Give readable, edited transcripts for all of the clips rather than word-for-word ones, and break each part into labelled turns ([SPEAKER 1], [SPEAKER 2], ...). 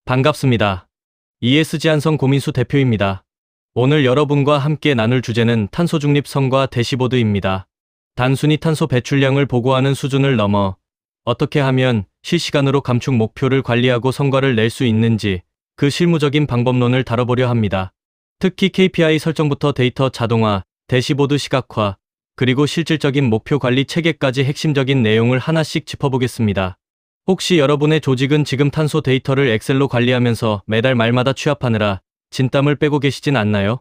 [SPEAKER 1] 반갑습니다. ESG 한성 고민수 대표입니다. 오늘 여러분과 함께 나눌 주제는 탄소 중립 성과 대시보드입니다. 단순히 탄소 배출량을 보고하는 수준을 넘어 어떻게 하면 실시간으로 감축 목표를 관리하고 성과를 낼 수 있는지 그 실무적인 방법론을 다뤄보려 합니다. 특히 KPI 설정부터 데이터 자동화, 대시보드 시각화, 그리고 실질적인 목표 관리 체계까지 핵심적인 내용을 하나씩 짚어보겠습니다. 혹시 여러분의 조직은 지금 탄소 데이터를 엑셀로 관리하면서 매달 말마다 취합하느라 진땀을 빼고 계시진 않나요?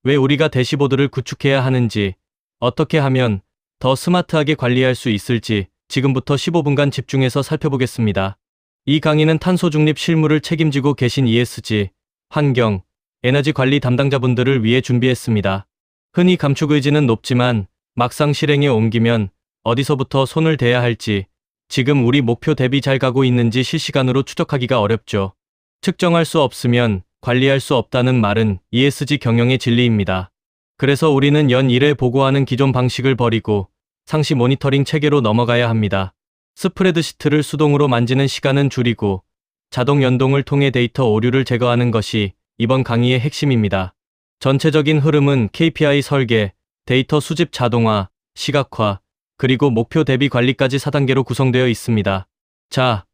[SPEAKER 1] 왜 우리가 대시보드를 구축해야 하는지, 어떻게 하면 더 스마트하게 관리할 수 있을지 지금부터 15분간 집중해서 살펴보겠습니다. 이 강의는 탄소 중립 실무를 책임지고 계신 ESG, 환경, 에너지 관리 담당자분들을 위해 준비했습니다. 흔히 감축 의지는 높지만 막상 실행에 옮기면 어디서부터 손을 대야 할지, 지금 우리 목표 대비 잘 가고 있는지 실시간으로 추적하기가 어렵죠. 측정할 수 없으면 관리할 수 없다는 말은 ESG 경영의 진리입니다. 그래서 우리는 연 1회 보고하는 기존 방식을 버리고 상시 모니터링 체계로 넘어가야 합니다. 스프레드시트를 수동으로 만지는 시간은 줄이고 자동 연동을 통해 데이터 오류를 제거하는 것이 이번 강의의 핵심입니다. 전체적인 흐름은 KPI 설계, 데이터 수집 자동화, 시각화, 그리고 목표 대비 관리까지 4단계로 구성되어 있습니다. 자,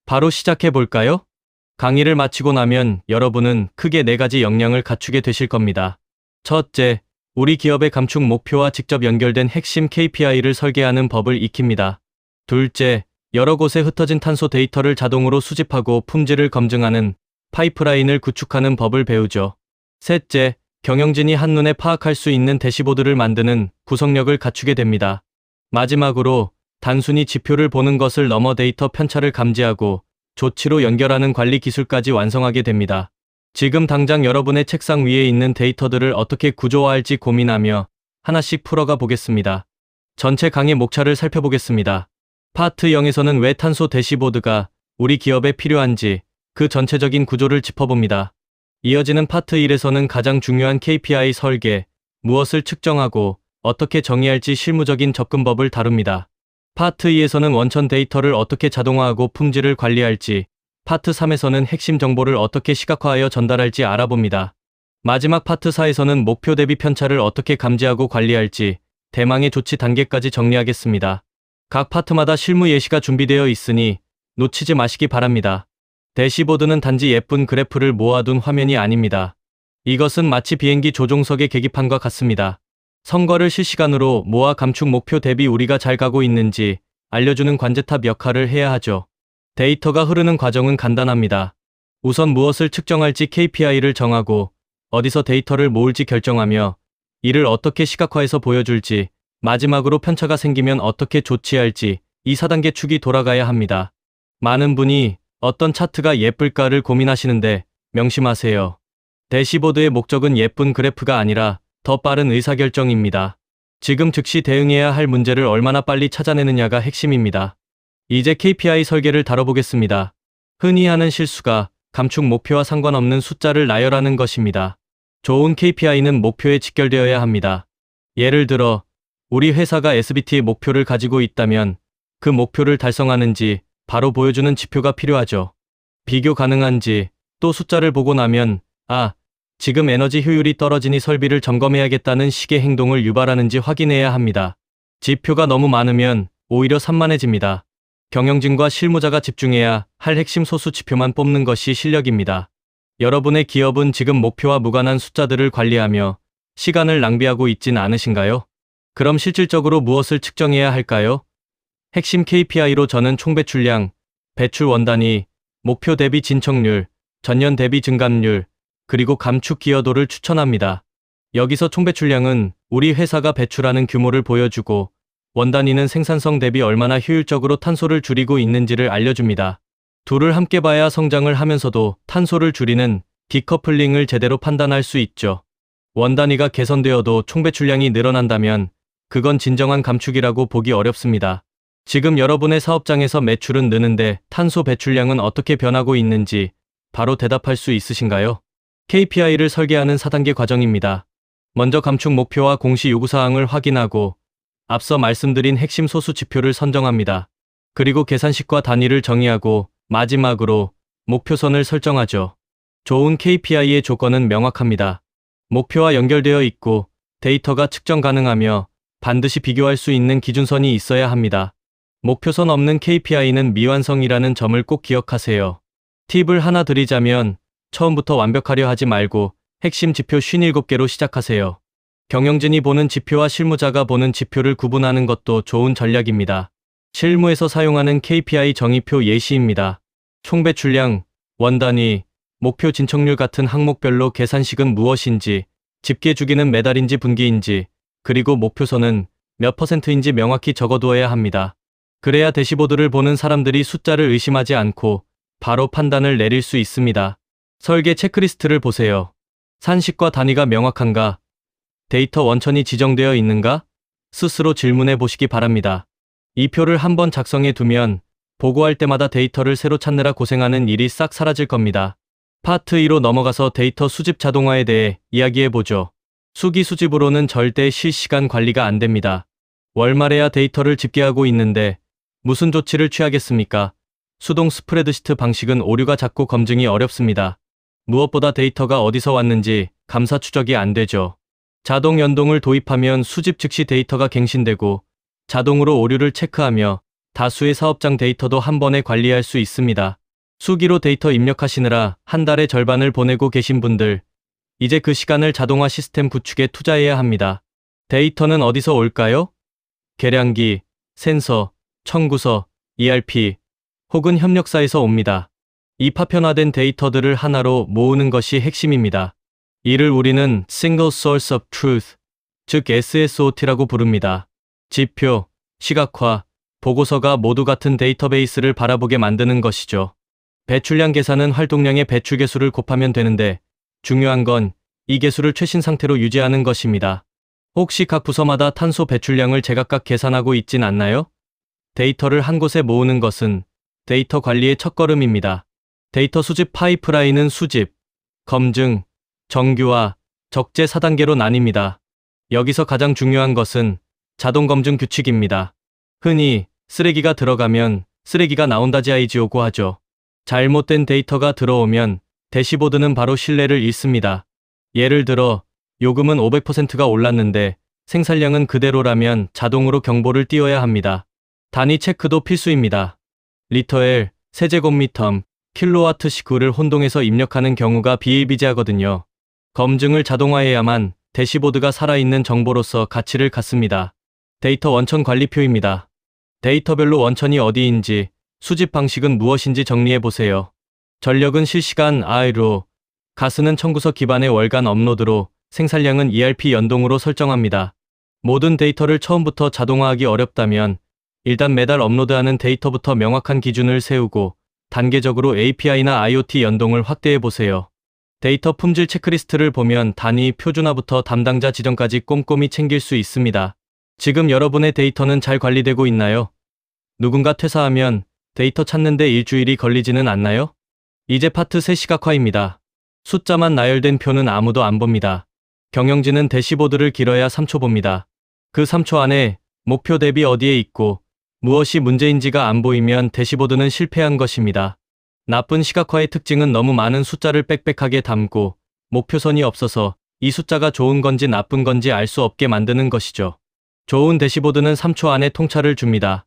[SPEAKER 1] 바로 시작해 볼까요? 강의를 마치고 나면 여러분은 크게 4가지 역량을 갖추게 되실 겁니다. 첫째, 우리 기업의 감축 목표와 직접 연결된 핵심 KPI를 설계하는 법을 익힙니다. 둘째, 여러 곳에 흩어진 탄소 데이터를 자동으로 수집하고 품질을 검증하는 파이프라인을 구축하는 법을 배우죠. 셋째, 경영진이 한눈에 파악할 수 있는 대시보드를 만드는 구성력을 갖추게 됩니다. 마지막으로 단순히 지표를 보는 것을 넘어 데이터 편차를 감지하고 조치로 연결하는 관리 기술까지 완성하게 됩니다. 지금 당장 여러분의 책상 위에 있는 데이터들을 어떻게 구조화할지 고민하며 하나씩 풀어가 보겠습니다. 전체 강의 목차를 살펴보겠습니다. 파트 0에서는 왜 탄소 대시보드가 우리 기업에 필요한지 그 전체적인 구조를 짚어봅니다. 이어지는 파트 1에서는 가장 중요한 KPI 설계, 무엇을 측정하고 어떻게 정의할지 실무적인 접근법을 다룹니다. 파트 2에서는 원천 데이터를 어떻게 자동화하고 품질을 관리할지, 파트 3에서는 핵심 정보를 어떻게 시각화하여 전달할지 알아봅니다. 마지막 파트 4에서는 목표 대비 편차를 어떻게 감지하고 관리할지, 대망의 조치 단계까지 정리하겠습니다. 각 파트마다 실무 예시가 준비되어 있으니 놓치지 마시기 바랍니다. 대시보드는 단지 예쁜 그래프를 모아둔 화면이 아닙니다. 이것은 마치 비행기 조종석의 계기판과 같습니다. 성과를 실시간으로 모아 감축 목표 대비 우리가 잘 가고 있는지 알려주는 관제탑 역할을 해야 하죠. 데이터가 흐르는 과정은 간단합니다. 우선 무엇을 측정할지 KPI를 정하고 어디서 데이터를 모을지 결정하며 이를 어떻게 시각화해서 보여줄지, 마지막으로 편차가 생기면 어떻게 조치할지 이 4단계 축이 돌아가야 합니다. 많은 분이 어떤 차트가 예쁠까를 고민하시는데 명심하세요. 대시보드의 목적은 예쁜 그래프가 아니라 더 빠른 의사결정입니다. 지금 즉시 대응해야 할 문제를 얼마나 빨리 찾아내느냐가 핵심입니다. 이제 KPI 설계를 다뤄보겠습니다. 흔히 하는 실수가 감축 목표와 상관없는 숫자를 나열하는 것입니다. 좋은 KPI는 목표에 직결되어야 합니다. 예를 들어 우리 회사가 SBT의 목표를 가지고 있다면 그 목표를 달성하는지 바로 보여주는 지표가 필요하죠. 비교 가능한지, 또 숫자를 보고 나면 지금 에너지 효율이 떨어지니 설비를 점검해야겠다는 식의 행동을 유발하는지 확인해야 합니다. 지표가 너무 많으면 오히려 산만해집니다. 경영진과 실무자가 집중해야 할 핵심 소수 지표만 뽑는 것이 실력입니다. 여러분의 기업은 지금 목표와 무관한 숫자들을 관리하며 시간을 낭비하고 있진 않으신가요? 그럼 실질적으로 무엇을 측정해야 할까요? 핵심 KPI로 저는 총배출량, 배출 원단위, 목표 대비 진척률, 전년 대비 증감률, 그리고 감축 기여도를 추천합니다. 여기서 총배출량은 우리 회사가 배출하는 규모를 보여주고 원단위는 생산성 대비 얼마나 효율적으로 탄소를 줄이고 있는지를 알려줍니다. 둘을 함께 봐야 성장을 하면서도 탄소를 줄이는 디커플링을 제대로 판단할 수 있죠. 원단위가 개선되어도 총배출량이 늘어난다면 그건 진정한 감축이라고 보기 어렵습니다. 지금 여러분의 사업장에서 매출은 느는데 탄소 배출량은 어떻게 변하고 있는지 바로 대답할 수 있으신가요? KPI를 설계하는 4단계 과정입니다. 먼저 감축 목표와 공시 요구사항을 확인하고 앞서 말씀드린 핵심 소수 지표를 선정합니다. 그리고 계산식과 단위를 정의하고 마지막으로 목표선을 설정하죠. 좋은 KPI의 조건은 명확합니다. 목표와 연결되어 있고 데이터가 측정 가능하며 반드시 비교할 수 있는 기준선이 있어야 합니다. 목표선 없는 KPI는 미완성이라는 점을 꼭 기억하세요. 팁을 하나 드리자면 처음부터 완벽하려 하지 말고 핵심 지표 57개로 시작하세요. 경영진이 보는 지표와 실무자가 보는 지표를 구분하는 것도 좋은 전략입니다. 실무에서 사용하는 KPI 정의표 예시입니다. 총 배출량, 원단위, 목표 진척률 같은 항목별로 계산식은 무엇인지, 집계 주기는 매달인지 분기인지, 그리고 목표선은 몇 %인지 명확히 적어두어야 합니다. 그래야 대시보드를 보는 사람들이 숫자를 의심하지 않고 바로 판단을 내릴 수 있습니다. 설계 체크리스트를 보세요. 산식과 단위가 명확한가? 데이터 원천이 지정되어 있는가? 스스로 질문해 보시기 바랍니다. 이 표를 한번 작성해 두면 보고할 때마다 데이터를 새로 찾느라 고생하는 일이 싹 사라질 겁니다. 파트 2로 넘어가서 데이터 수집 자동화에 대해 이야기해 보죠. 수기 수집으로는 절대 실시간 관리가 안 됩니다. 월말에야 데이터를 집계하고 있는데 무슨 조치를 취하겠습니까? 수동 스프레드시트 방식은 오류가 잦고 검증이 어렵습니다. 무엇보다 데이터가 어디서 왔는지 감사 추적이 안 되죠. 자동 연동을 도입하면 수집 즉시 데이터가 갱신되고 자동으로 오류를 체크하며 다수의 사업장 데이터도 한 번에 관리할 수 있습니다. 수기로 데이터 입력하시느라 한 달의 절반을 보내고 계신 분들, 이제 그 시간을 자동화 시스템 구축에 투자해야 합니다. 데이터는 어디서 올까요? 계량기, 센서, 청구서, ERP 혹은 협력사에서 옵니다. 이 파편화된 데이터들을 하나로 모으는 것이 핵심입니다. 이를 우리는 Single Source of Truth, 즉 SSOT라고 부릅니다. 지표, 시각화, 보고서가 모두 같은 데이터베이스를 바라보게 만드는 것이죠. 배출량 계산은 활동량의 배출 개수를 곱하면 되는데 중요한 건 이 개수를 최신 상태로 유지하는 것입니다. 혹시 각 부서마다 탄소 배출량을 제각각 계산하고 있진 않나요? 데이터를 한 곳에 모으는 것은 데이터 관리의 첫걸음입니다. 데이터 수집 파이프라인은 수집, 검증, 정규화, 적재 4단계로 나뉩니다. 여기서 가장 중요한 것은 자동 검증 규칙입니다. 흔히 쓰레기가 들어가면 쓰레기가 나온다지아이지오고 하죠. 잘못된 데이터가 들어오면 대시보드는 바로 신뢰를 잃습니다. 예를 들어 요금은 500%가 올랐는데 생산량은 그대로라면 자동으로 경보를 띄워야 합니다. 단위 체크도 필수입니다. 리터엘, 세제곱미터, 킬로와트시구를 혼동해서 입력하는 경우가 비일비재하거든요. 검증을 자동화해야만 대시보드가 살아있는 정보로서 가치를 갖습니다. 데이터 원천 관리표입니다. 데이터별로 원천이 어디인지, 수집 방식은 무엇인지 정리해보세요. 전력은 실시간 I로, 가스는 청구서 기반의 월간 업로드로, 생산량은 ERP 연동으로 설정합니다. 모든 데이터를 처음부터 자동화하기 어렵다면 일단 매달 업로드하는 데이터부터 명확한 기준을 세우고 단계적으로 API나 IoT 연동을 확대해보세요. 데이터 품질 체크리스트를 보면 단위 표준화부터 담당자 지정까지 꼼꼼히 챙길 수 있습니다. 지금 여러분의 데이터는 잘 관리되고 있나요? 누군가 퇴사하면 데이터 찾는데 일주일이 걸리지는 않나요? 이제 파트 3 시각화입니다. 숫자만 나열된 표는 아무도 안 봅니다. 경영진은 대시보드를 길어야 3초 봅니다. 그 3초 안에 목표 대비 어디에 있고 무엇이 문제인지가 안 보이면 대시보드는 실패한 것입니다. 나쁜 시각화의 특징은 너무 많은 숫자를 빽빽하게 담고 목표선이 없어서 이 숫자가 좋은 건지 나쁜 건지 알 수 없게 만드는 것이죠. 좋은 대시보드는 3초 안에 통찰을 줍니다.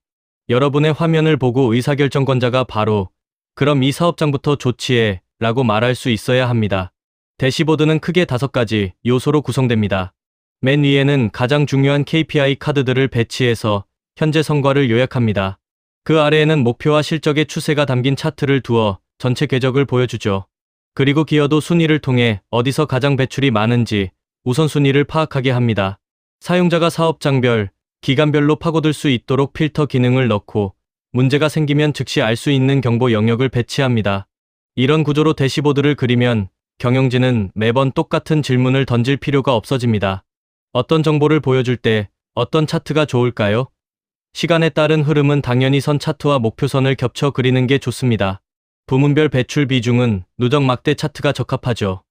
[SPEAKER 1] 여러분의 화면을 보고 의사결정권자가 바로 그럼 이 사업장부터 조치해 라고 말할 수 있어야 합니다. 대시보드는 크게 5가지 요소로 구성됩니다. 맨 위에는 가장 중요한 KPI 카드들을 배치해서 현재 성과를 요약합니다. 그 아래에는 목표와 실적의 추세가 담긴 차트를 두어 전체 궤적을 보여주죠. 그리고 기여도 순위를 통해 어디서 가장 배출이 많은지 우선순위를 파악하게 합니다. 사용자가 사업장별, 기간별로 파고들 수 있도록 필터 기능을 넣고 문제가 생기면 즉시 알 수 있는 경보 영역을 배치합니다. 이런 구조로 대시보드를 그리면 경영진은 매번 똑같은 질문을 던질 필요가 없어집니다. 어떤 정보를 보여줄 때 어떤 차트가 좋을까요? 시간에 따른 흐름은 당연히 선 차트와 목표선을 겹쳐 그리는 게 좋습니다. 부문별 배출 비중은 누적 막대 차트가 적합하죠.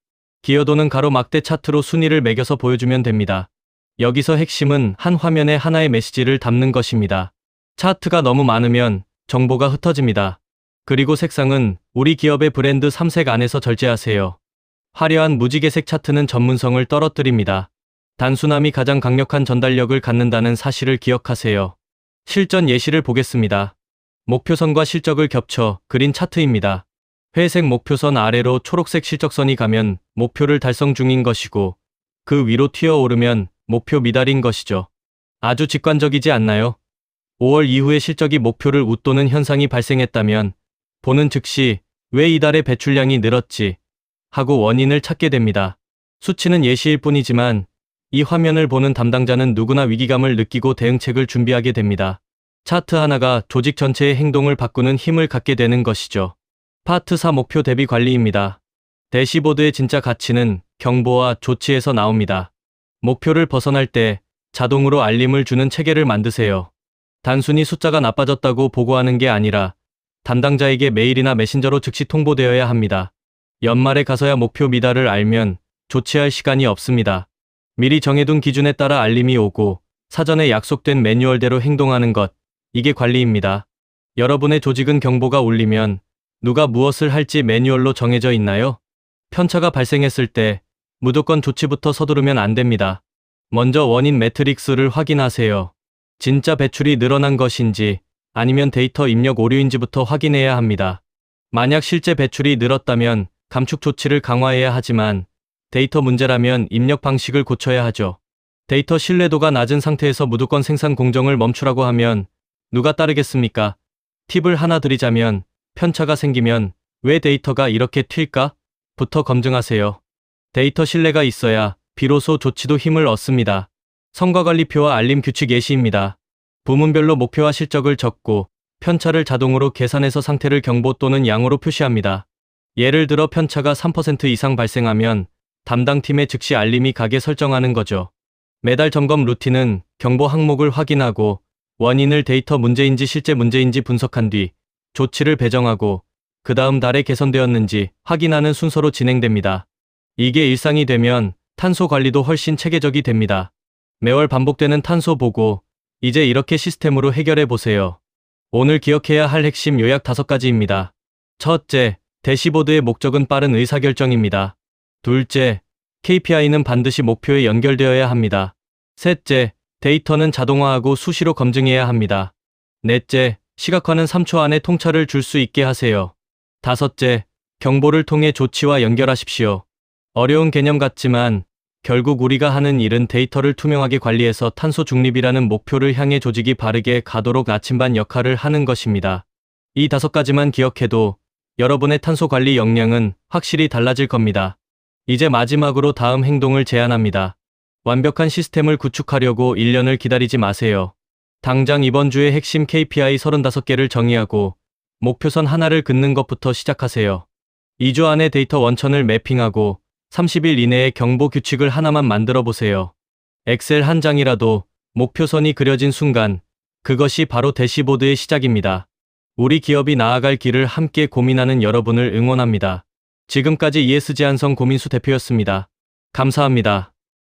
[SPEAKER 1] 기여도는 가로 막대 차트로 순위를 매겨서 보여주면 됩니다. 여기서 핵심은 한 화면에 하나의 메시지를 담는 것입니다. 차트가 너무 많으면 정보가 흩어집니다. 그리고 색상은 우리 기업의 브랜드 3색 안에서 절제하세요. 화려한 무지개색 차트는 전문성을 떨어뜨립니다. 단순함이 가장 강력한 전달력을 갖는다는 사실을 기억하세요. 실전 예시를 보겠습니다. 목표선과 실적을 겹쳐 그린 차트입니다. 회색 목표선 아래로 초록색 실적선이 가면 목표를 달성 중인 것이고 그 위로 튀어오르면 목표 미달인 것이죠. 아주 직관적이지 않나요? 5월 이후에 실적이 목표를 웃도는 현상이 발생했다면 보는 즉시 왜 이달의 배출량이 늘었지 하고 원인을 찾게 됩니다. 수치는 예시일 뿐이지만 이 화면을 보는 담당자는 누구나 위기감을 느끼고 대응책을 준비하게 됩니다. 차트 하나가 조직 전체의 행동을 바꾸는 힘을 갖게 되는 것이죠. 파트 4 목표 대비 관리입니다. 대시보드의 진짜 가치는 경보와 조치에서 나옵니다. 목표를 벗어날 때 자동으로 알림을 주는 체계를 만드세요. 단순히 숫자가 나빠졌다고 보고하는 게 아니라 담당자에게 메일이나 메신저로 즉시 통보되어야 합니다. 연말에 가서야 목표 미달을 알면 조치할 시간이 없습니다. 미리 정해둔 기준에 따라 알림이 오고 사전에 약속된 매뉴얼대로 행동하는 것, 이게 관리입니다. 여러분의 조직은 경보가 울리면 누가 무엇을 할지 매뉴얼로 정해져 있나요? 편차가 발생했을 때 무조건 조치부터 서두르면 안 됩니다. 먼저 원인 매트릭스를 확인하세요. 진짜 배출이 늘어난 것인지 아니면 데이터 입력 오류인지부터 확인해야 합니다. 만약 실제 배출이 늘었다면 감축 조치를 강화해야 하지만 데이터 문제라면 입력 방식을 고쳐야 하죠. 데이터 신뢰도가 낮은 상태에서 무조건 생산 공정을 멈추라고 하면 누가 따르겠습니까? 팁을 하나 드리자면 편차가 생기면 왜 데이터가 이렇게 튈까? 부터 검증하세요. 데이터 신뢰가 있어야 비로소 조치도 힘을 얻습니다. 성과관리표와 알림 규칙 예시입니다. 부문별로 목표와 실적을 적고 편차를 자동으로 계산해서 상태를 경보 또는 양으로 표시합니다. 예를 들어 편차가 3% 이상 발생하면 담당팀에 즉시 알림이 가게 설정하는 거죠. 매달 점검 루틴은 경보 항목을 확인하고 원인을 데이터 문제인지 실제 문제인지 분석한 뒤 조치를 배정하고 그 다음 달에 개선되었는지 확인하는 순서로 진행됩니다. 이게 일상이 되면 탄소 관리도 훨씬 체계적이 됩니다. 매월 반복되는 탄소 보고 이제 이렇게 시스템으로 해결해 보세요. 오늘 기억해야 할 핵심 요약 5가지입니다. 첫째, 대시보드의 목적은 빠른 의사결정입니다. 둘째, KPI는 반드시 목표에 연결되어야 합니다. 셋째, 데이터는 자동화하고 수시로 검증해야 합니다. 넷째, 시각화는 3초 안에 통찰을 줄 수 있게 하세요. 다섯째, 경보를 통해 조치와 연결하십시오. 어려운 개념 같지만 결국 우리가 하는 일은 데이터를 투명하게 관리해서 탄소 중립이라는 목표를 향해 조직이 바르게 가도록 나침반 역할을 하는 것입니다. 이 5가지만 기억해도 여러분의 탄소 관리 역량은 확실히 달라질 겁니다. 이제 마지막으로 다음 행동을 제안합니다. 완벽한 시스템을 구축하려고 1년을 기다리지 마세요. 당장 이번 주에 핵심 KPI 35개를 정의하고 목표선 하나를 긋는 것부터 시작하세요. 2주 안에 데이터 원천을 매핑하고 30일 이내에 경보 규칙을 하나만 만들어 보세요. 엑셀 한 장이라도 목표선이 그려진 순간 그것이 바로 대시보드의 시작입니다. 우리 기업이 나아갈 길을 함께 고민하는 여러분을 응원합니다. 지금까지 ESG 한성 고민수 대표였습니다. 감사합니다.